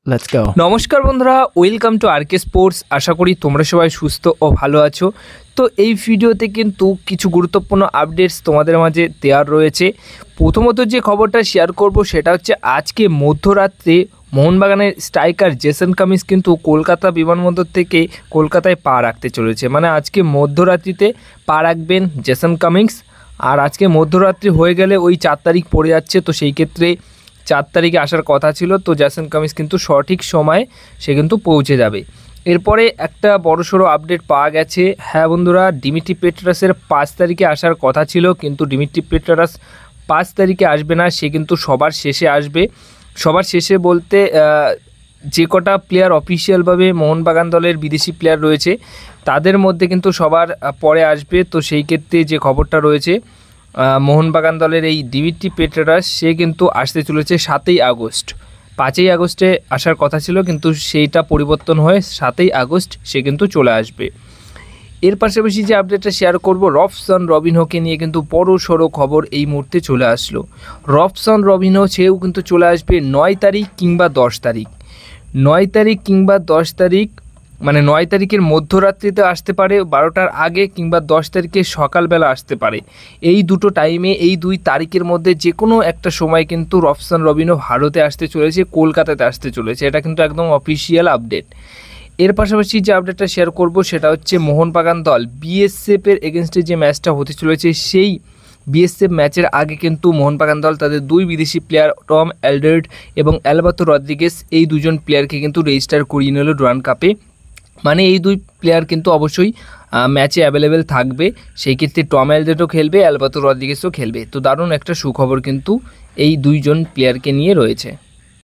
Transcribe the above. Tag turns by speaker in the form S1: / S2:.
S1: Let's go.
S2: নমস্কার বন্ধুরা, welcome to আরকে sports. আশা করি তোমরা সবাই সুস্থ ও ভালো আছো। তো এই ভিডিওতে কিন্তু কিছু গুরুত্বপূর্ণ আপডেটস তোমাদের মাঝে দেওয়ার রয়েছে। প্রথমত যে খবরটা শেয়ার করব সেটা হচ্ছে আজকে মধ্যরাত্রে মোহনবাগানের স্ট্রাইকার জেসন কামিন্স কিন্তু কলকাতা বিমানবন্দর থেকে কলকাতায় পা রাখতে চলেছে। মানে আজকে মধ্যরাত্রিতে পা রাখবেন জেসন কামিন্স। আর আজকে মধ্যরাত্রি হয়ে গেলে ওই 4 তারিখ পড়ে যাচ্ছে, তো সেই ক্ষেত্রে 4 তারিখে আসার কথা ছিল। তো জেসন কামিন্স কিন্তু সঠিক সময়ে সে কিন্তু পৌঁছে যাবে। এরপরে একটা বড়সড় আপডেট পাওয়া গেছে। হ্যাঁ বন্ধুরা, ডিমিট্রি পেট্রাসের 5 তারিখে আসার কথা ছিল, কিন্তু ডিমিট্রি পেট্রাস 5 তারিখে আসবে না, সে কিন্তু সবার শেষে আসবে। সবার শেষে বলতে যে কটা প্লেয়ার অফিসিয়ালভাবে মোহনবাগান দলের বিদেশি প্লেয়ার রয়েছে তাদের মধ্যে কিন্তু সবার পরে আসবে। তো সেই ক্ষেত্রে যে খবরটা রয়েছে, মোহনবাগান দলের এই ডিমিট্রি পেট্রাস সে কিন্তু আসতে চলেছে 7ই আগস্ট। 5ই আগস্টে আসার কথা ছিল, কিন্তু সেইটা পরিবর্তন হয়ে 7ই আগস্ট সে কিন্তু চলে আসবে। এর পাশাপাশি যে আপডেটটা শেয়ার করব, রবসন রবিনহোকে নিয়ে কিন্তু বড় সড়ো খবর এই মুহূর্তে চলে আসলো। রবসন রবিনহো সেও কিন্তু চলে আসবে 9 তারিখ কিংবা 10 তারিখ। 9 তারিখ কিংবা 10 তারিখ, মানে 9 তারিখের মধ্যরাত্রিতে আসতে পারে 12টার আগে, কিংবা 10 তারিখে সকালবেলা আসতে পারে। এই দুটো টাইমে, এই 2 তারিখের মধ্যে যে কোনো একটা সময় কিন্তু রবসন রবিনহো ভারতে আসতে চলেছে, কলকাতাতে আসতে চলেছে। এটা কিন্তু একদম অফিসিয়াল আপডেট। এর পাশাপাশি যে আপডেটটা শেয়ার করব সেটা হচ্ছে মোহনবাগান দল বিএসএফের এগেনস্টে যে ম্যাচটা হতে চলেছে, সেই বিএসএফ ম্যাচের আগে কিন্তু মোহনবাগান দল তাদের 2 বিদেশি প্লেয়ার টম অ্যালডারড এবং অ্যালবার্তো রদ্রিগেজ, এই দুজন প্লেয়ারকে কিন্তু রেজিস্টার করিয়ে নিল ডুরান্ড কাপে। মানে এই 2 প্লেয়ার কিন্তু অবশ্যই ম্যাচে অ্যাভেলেবেল থাকবে। সেই ক্ষেত্রে টম অ্যালডারডও খেলবে, অ্যালবার্তো রদ্রিগেজও খেলবে। তো দারুণ একটা সুখবর কিন্তু এই 2জন প্লেয়ারকে নিয়ে রয়েছে।